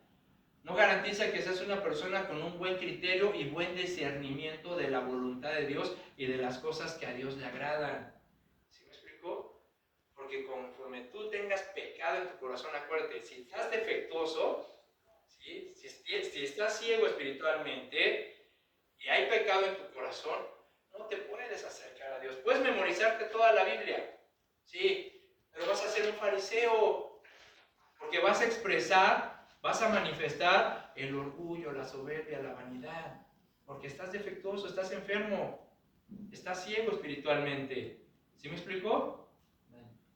No garantiza que seas una persona con un buen criterio y buen discernimiento de la voluntad de Dios y de las cosas que a Dios le agradan. ¿Sí me explico? Porque conforme tú tengas pecado en tu corazón, acuérdate, si estás defectuoso, ¿sí?, si estás ciego espiritualmente y hay pecado en tu corazón, no te puedes acercar a Dios. Puedes memorizarte toda la Biblia, sí, pero vas a ser un fariseo, porque vas a expresar, vas a manifestar el orgullo, la soberbia, la vanidad, porque estás defectuoso, estás enfermo, estás ciego espiritualmente. ¿Sí me explicó?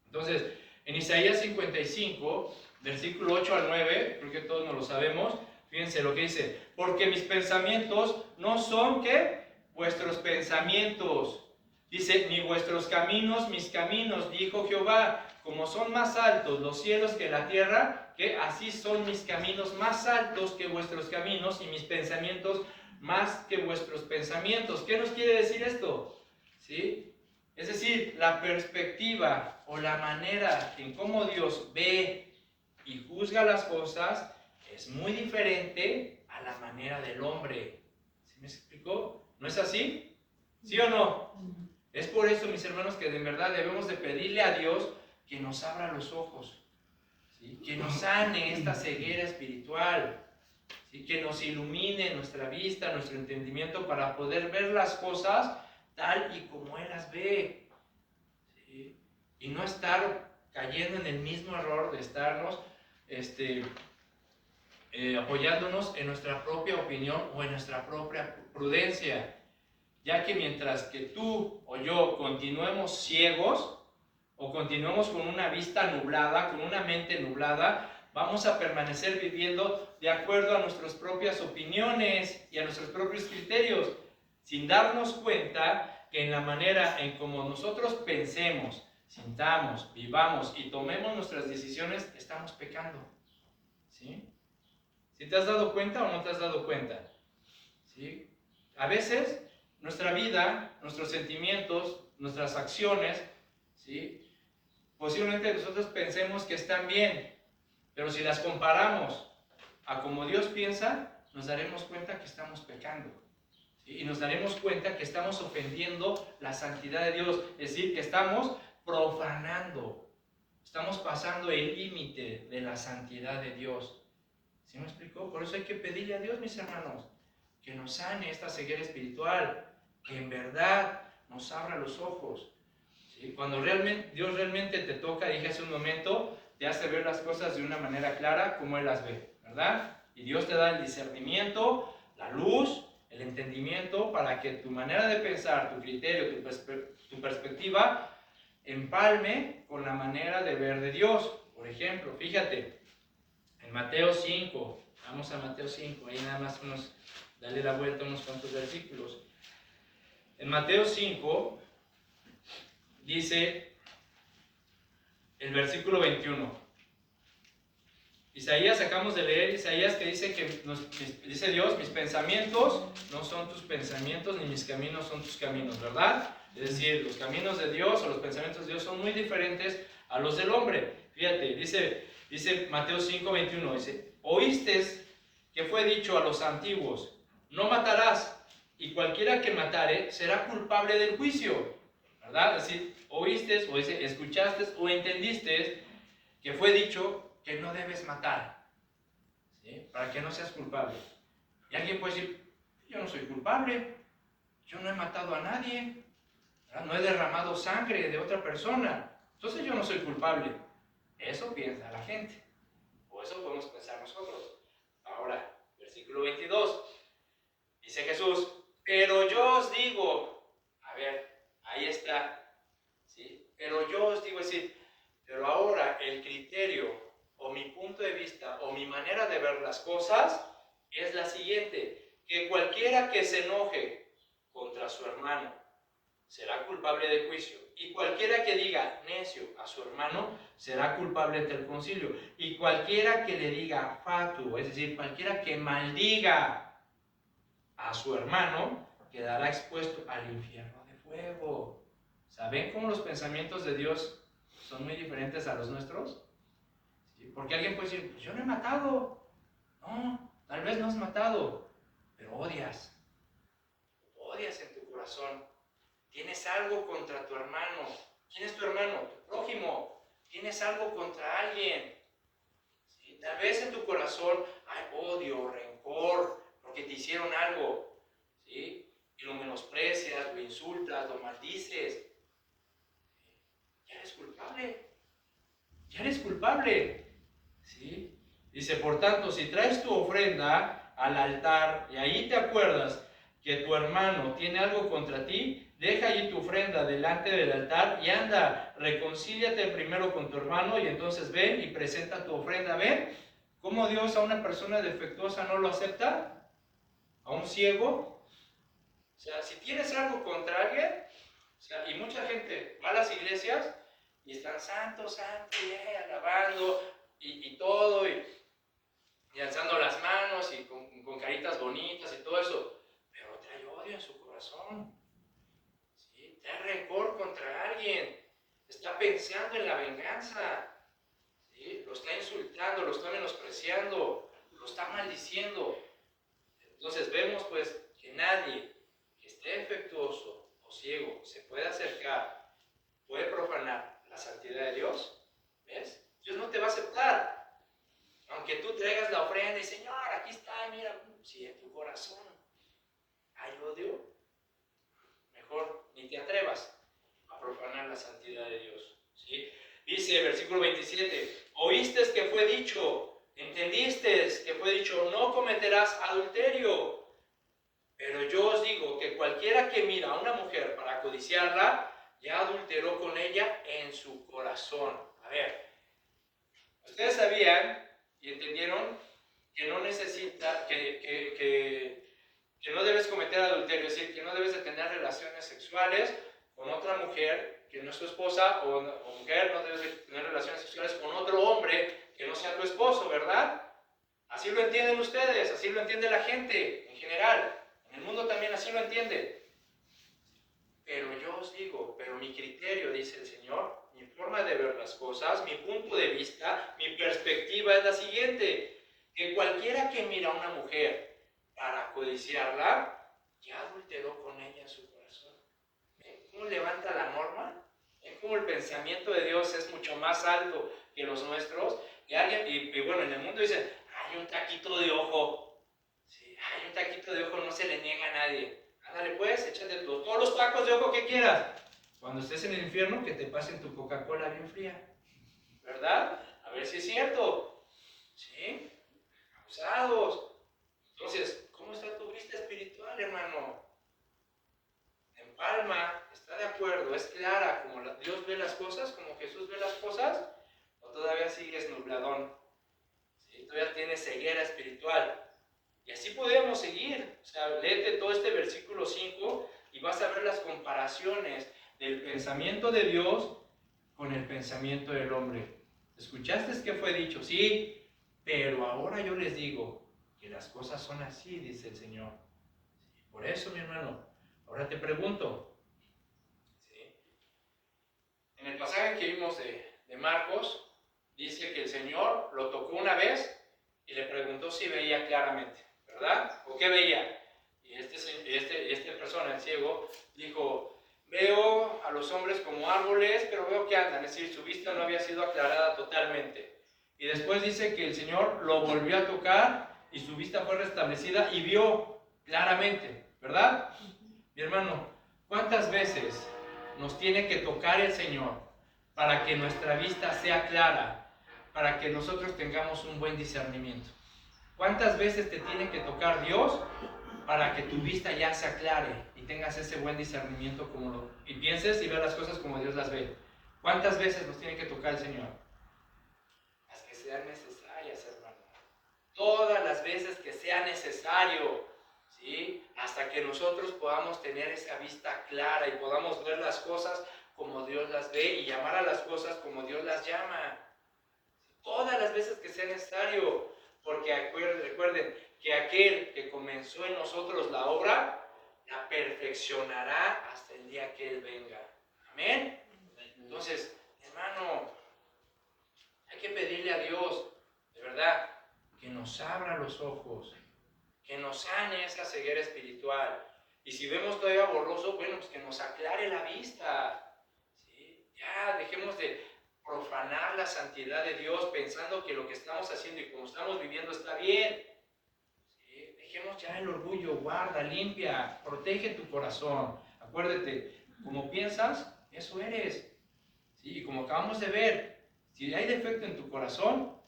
Entonces, en Isaías 55, versículo 8 al 9, creo que todos nos lo sabemos, fíjense lo que dice: porque mis pensamientos no son, ¿qué?, vuestros pensamientos. Dice: ni vuestros caminos, mis caminos, dijo Jehová. como son más altos los cielos que la tierra, que así son mis caminos más altos que vuestros caminos y mis pensamientos más que vuestros pensamientos. ¿Qué nos quiere decir esto? ¿Sí? Es decir, la perspectiva o la manera en cómo Dios ve y juzga las cosas es muy diferente a la manera del hombre. ¿Sí me explicó? ¿No es así? ¿Sí o no? Es por eso, mis hermanos, que de verdad debemos de pedirle a Dios que nos abra los ojos, ¿sí? Que nos sane esta ceguera espiritual, ¿sí? Que nos ilumine nuestra vista, nuestro entendimiento para poder ver las cosas tal y como Él las ve, ¿sí? Y no estar cayendo en el mismo error de estarnos apoyándonos en nuestra propia opinión o en nuestra propia prudencia, ya que mientras que tú o yo continuemos ciegos o continuemos con una vista nublada, con una mente nublada, vamos a permanecer viviendo de acuerdo a nuestras propias opiniones y a nuestros propios criterios, sin darnos cuenta que en la manera en como nosotros pensemos, sintamos, vivamos y tomemos nuestras decisiones, estamos pecando. ¿Sí? ¿Sí te has dado cuenta o no te has dado cuenta? ¿Sí? A veces nuestra vida, nuestros sentimientos, nuestras acciones, ¿sí? Posiblemente nosotros pensemos que están bien, pero si las comparamos a como Dios piensa, nos daremos cuenta que estamos pecando, ¿sí? Y nos daremos cuenta que estamos ofendiendo la santidad de Dios, es decir, que estamos profanando, estamos pasando el límite de la santidad de Dios. ¿Sí me explicó? Por eso hay que pedirle a Dios, mis hermanos, que nos sane esta ceguera espiritual, que en verdad nos abra los ojos. ¿Sí? Cuando Dios realmente te toca, dije hace un momento, te hace ver las cosas de una manera clara como Él las ve, ¿verdad? Y Dios te da el discernimiento, la luz, el entendimiento para que tu manera de pensar, tu criterio, tu perspectiva empalme con la manera de ver de Dios. Por ejemplo, fíjate, en Mateo 5, vamos a Mateo 5, ahí nada más dale la vuelta a unos cuantos versículos. En Mateo 5 dice el versículo 21. Isaías, acabamos de leer Isaías que dice dice Dios, mis pensamientos no son tus pensamientos, ni mis caminos son tus caminos, ¿verdad? Es decir, los caminos de Dios o los pensamientos de Dios son muy diferentes a los del hombre. Fíjate, dice Mateo 5:21, dice, oíste que fue dicho a los antiguos, no matarás, y cualquiera que matare será culpable del juicio, ¿verdad? Es decir, oíste, o escuchaste, o entendiste que fue dicho que no debes matar, ¿sí? Para que no seas culpable. Y alguien puede decir, yo no soy culpable, yo no he matado a nadie, ¿verdad? No he derramado sangre de otra persona, entonces yo no soy culpable. Eso piensa la gente, o eso podemos pensar nosotros. Ahora, versículo 22, dice Jesús, pero yo os digo, a ver, ahí está, ¿sí? Pero yo os digo, es decir, pero ahora el criterio o mi punto de vista o mi manera de ver las cosas es la siguiente, que cualquiera que se enoje contra su hermano será culpable de juicio, y cualquiera que diga necio a su hermano será culpable ante el concilio, y cualquiera que le diga fatuo, es decir, cualquiera que maldiga a su hermano quedará expuesto al infierno de fuego. ¿Saben cómo los pensamientos de Dios son muy diferentes a los nuestros? ¿Sí? Porque alguien puede decir, pues yo no he matado. No, tal vez no has matado, pero odias en tu corazón. Tienes algo contra tu hermano. ¿Quién es tu hermano? Tu prójimo. Tienes algo contra alguien. ¿Sí? Tal vez en tu corazón hay odio, rencor, porque te hicieron algo. ¿Sí? Y lo menosprecias, lo insultas, lo maldices. Ya eres culpable. Ya eres culpable. ¿Sí? Dice, por tanto, si traes tu ofrenda al altar y ahí te acuerdas que tu hermano tiene algo contra ti, deja allí tu ofrenda delante del altar y anda, reconcíliate primero con tu hermano y entonces ven y presenta tu ofrenda. ¿Ven cómo Dios a una persona defectuosa no lo acepta? ¿A un ciego? O sea, si tienes algo contra alguien, o sea, y mucha gente va a las iglesias y están santo, santo, alabando y todo, y alzando las manos y con caritas bonitas y todo eso, pero trae odio en su corazón, ¿sí? Trae rencor contra alguien, está pensando en la venganza, ¿sí? Lo está insultando, lo está menospreciando, lo está maldiciendo. Entonces vemos pues que nadie que esté defectuoso o ciego se puede acercar, puede profanar la santidad de Dios. ¿Ves? Dios no te va a aceptar. Aunque tú traigas la ofrenda y Señor, aquí está, mira, si en tu corazón hay odio, mejor ni te atrevas a profanar la santidad de Dios, ¿sí? Dice versículo 27, oíste que fue dicho, entendiste que fue dicho, no cometerás adulterio. Pero yo os digo que cualquiera que mira a una mujer para codiciarla, ya adulteró con ella en su corazón. A ver, ustedes sabían y entendieron que no necesita, que no debes cometer adulterio, es decir, que no debes de tener relaciones sexuales con otra mujer que no es tu esposa, o mujer, no debes de tener relaciones sexuales con otro hombre que no sea tu esposo, ¿verdad? Así lo entienden ustedes, así lo entiende la gente en general. En el mundo también así lo entiende. Pero yo os digo, pero mi criterio, dice el Señor, mi forma de ver las cosas, mi punto de vista, mi perspectiva es la siguiente, que cualquiera que mira a una mujer para codiciarla, ya adulteró con ella en su corazón. ¿Ven cómo levanta la norma? ¿Ven cómo el pensamiento de Dios es mucho más alto que los nuestros? Y bueno, en el mundo dicen, hay un taquito de ojo. Sí, hay un taquito de ojo, no se le niega a nadie. Ándale pues, échate todos los tacos de ojo que quieras. Cuando estés en el infierno, que te pasen tu Coca-Cola bien fría. ¿Verdad? A ver si es cierto. ¿Sí? Abusados. Entonces, ¿cómo está tu vista espiritual, hermano? En palma, ¿está de acuerdo? ¿Es clara como Dios ve las cosas, como Jesús ve las cosas? ¿O todavía sigues nubladón? ¿Sí? Todavía tienes ceguera espiritual. Y así podemos seguir. O sea, léete todo este versículo 5 y vas a ver las comparaciones del pensamiento de Dios con el pensamiento del hombre. ¿Escuchaste qué fue dicho? Sí, pero ahora yo les digo que las cosas son así, dice el Señor. Por eso, mi hermano, ahora te pregunto, ¿sí? En el pasaje que vimos de Marcos, dice que el Señor lo tocó una vez y le preguntó si veía claramente, ¿verdad? ¿O qué veía? Y esta persona, el ciego, dijo, veo a los hombres como árboles, pero veo que andan, es decir, su vista no había sido aclarada totalmente. Y después dice que el Señor lo volvió a tocar y su vista fue restablecida y vio claramente, ¿verdad? Mi hermano, ¿cuántas veces nos tiene que tocar el Señor para que nuestra vista sea clara, para que nosotros tengamos un buen discernimiento? ¿Cuántas veces te tiene que tocar Dios para que tu vista ya se aclare y tengas ese buen discernimiento y pienses y veas las cosas como Dios las ve? ¿Cuántas veces nos tiene que tocar el Señor? Las que sean necesarias, hermano. Todas las veces que sea necesario, ¿sí? Hasta que nosotros podamos tener esa vista clara y podamos ver las cosas como Dios las ve y llamar a las cosas como Dios las llama. Todas las veces que sea necesario, porque recuerden que aquel que comenzó en nosotros la obra, la perfeccionará hasta el día que Él venga. Amén. Entonces, hermano, hay que pedirle a Dios, de verdad, que nos abra los ojos, que nos sane esa ceguera espiritual. Y si vemos todavía borroso, bueno, pues que nos aclare la vista. ¿Sí? Ya dejemos de profanar la santidad de Dios pensando que lo que estamos haciendo y como estamos viviendo está bien. ¿Sí? Dejemos ya el orgullo, guarda, limpia, protege tu corazón. Acuérdate, como piensas, eso eres. ¿Sí? Y como acabamos de ver, si hay defecto en tu corazón,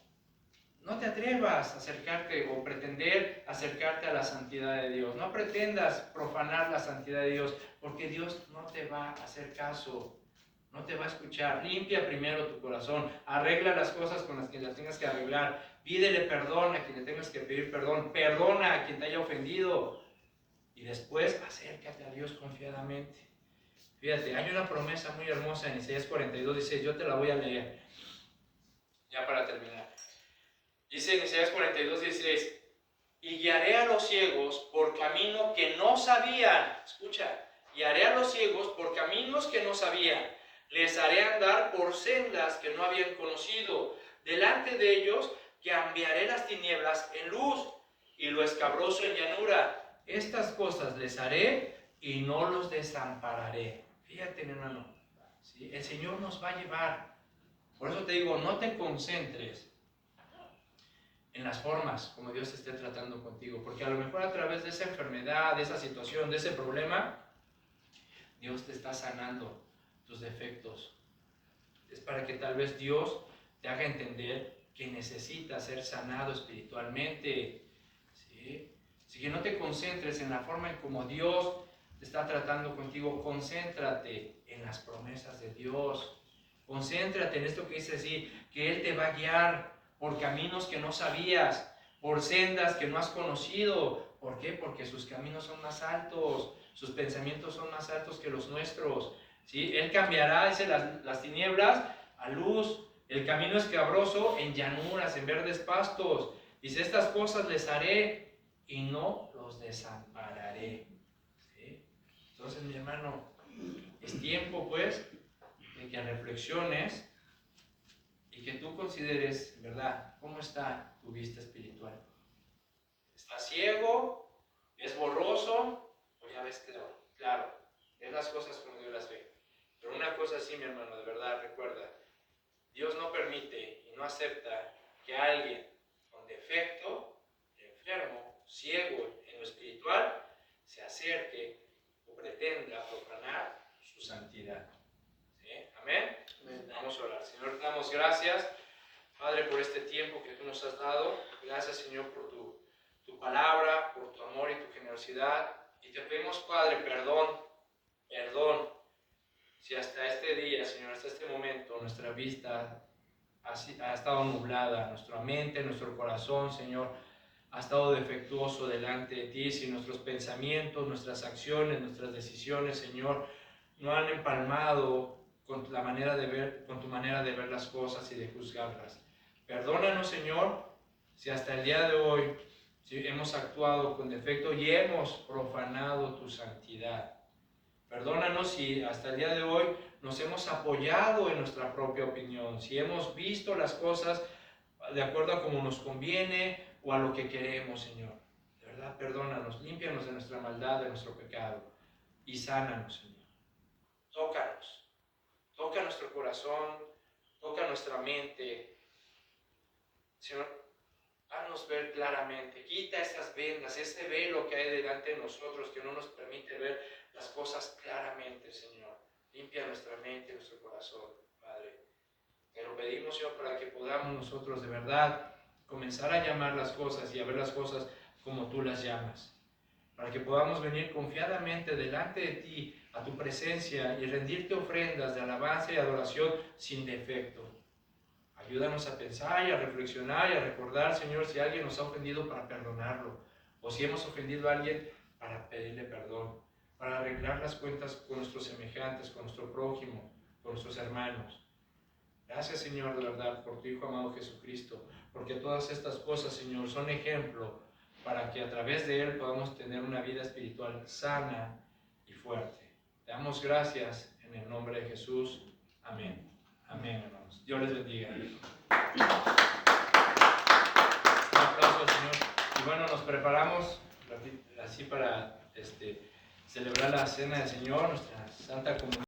no te atrevas a acercarte o pretender acercarte a la santidad de Dios. No pretendas profanar la santidad de Dios, porque Dios no te va a hacer caso, no te va a escuchar. Limpia primero tu corazón, arregla las cosas con las que las tengas que arreglar, pídele perdón a quien le tengas que pedir perdón, perdona a quien te haya ofendido y después acércate a Dios confiadamente. Fíjate, hay una promesa muy hermosa en Isaías 42, dice, yo te la voy a leer, ya para terminar. Dice en Isaías 42, 16, y guiaré a los ciegos por camino que no sabían. Escucha, guiaré a los ciegos por caminos que no sabían. Les haré andar por sendas que no habían conocido. Delante de ellos cambiaré las tinieblas en luz y lo escabroso en llanura. Estas cosas les haré y no los desampararé. Fíjate, mi hermano, ¿sí? El Señor nos va a llevar. Por eso te digo, no te concentres en las formas como Dios esté tratando contigo, porque a lo mejor a través de esa enfermedad, de esa situación, de ese problema, Dios te está sanando tus defectos. Es para que tal vez Dios te haga entender que necesitas ser sanado espiritualmente, ¿sí? Así que no te concentres en la forma en como Dios te está tratando contigo, concéntrate en las promesas de Dios, concéntrate en esto que dice así, que Él te va a guiar por caminos que no sabías, por sendas que no has conocido. ¿Por qué? Porque sus caminos son más altos, sus pensamientos son más altos que los nuestros, ¿sí? Él cambiará, dice, las tinieblas a luz, el camino escabroso en llanuras, en verdes pastos. Dice, estas cosas les haré y no los desampararé, ¿sí? Entonces, mi hermano, es tiempo, pues, de que reflexiones y que tú consideres, ¿verdad?, cómo está tu vista espiritual. ¿Estás ciego? ¿Es borroso? ¿O ya ves claro? Es las cosas como Dios las ve. Pero una cosa sí, mi hermano, de verdad, recuerda, Dios no permite y no acepta que alguien con defecto, enfermo, ciego en lo espiritual, se acerque o pretenda profanar su santidad. ¿Sí? ¿Amén? Amén. Vamos a orar. Señor, te damos gracias, Padre, por este tiempo que tú nos has dado. Gracias, Señor, por tu palabra, por tu amor y tu generosidad. Y te pedimos, Padre, perdón, si hasta este día, Señor, hasta este momento, nuestra vista ha estado nublada, nuestra mente, nuestro corazón, Señor, ha estado defectuoso delante de ti, si nuestros pensamientos, nuestras acciones, nuestras decisiones, Señor, no han empalmado con tu manera de ver las cosas y de juzgarlas. Perdónanos, Señor, si hasta el día de hoy hemos actuado con defecto y hemos profanado tu santidad. Perdónanos si hasta el día de hoy nos hemos apoyado en nuestra propia opinión, si hemos visto las cosas de acuerdo a como nos conviene o a lo que queremos, Señor. De verdad, perdónanos, límpianos de nuestra maldad, de nuestro pecado y sánanos, Señor. Tócanos, toca nuestro corazón, toca nuestra mente. Señor, haznos ver claramente, quita esas vendas, ese velo que hay delante de nosotros que no nos permite ver las cosas claramente, Señor. Limpia nuestra mente, nuestro corazón, Padre. Te lo pedimos, Señor, para que podamos nosotros de verdad comenzar a llamar las cosas y a ver las cosas como tú las llamas. Para que podamos venir confiadamente delante de ti, a tu presencia, y rendirte ofrendas de alabanza y adoración sin defecto. Ayúdanos a pensar y a reflexionar y a recordar, Señor, si alguien nos ha ofendido, para perdonarlo, o si hemos ofendido a alguien, para pedirle perdón, para arreglar las cuentas con nuestros semejantes, con nuestro prójimo, con nuestros hermanos. Gracias, Señor, de verdad, por tu Hijo amado Jesucristo, porque todas estas cosas, Señor, son ejemplo para que a través de Él podamos tener una vida espiritual sana y fuerte. Te damos gracias en el nombre de Jesús. Amén. Amén, hermanos. Dios les bendiga. Un aplauso al Señor. Y bueno, nos preparamos así para celebrar la cena del Señor, nuestra Santa Comunión.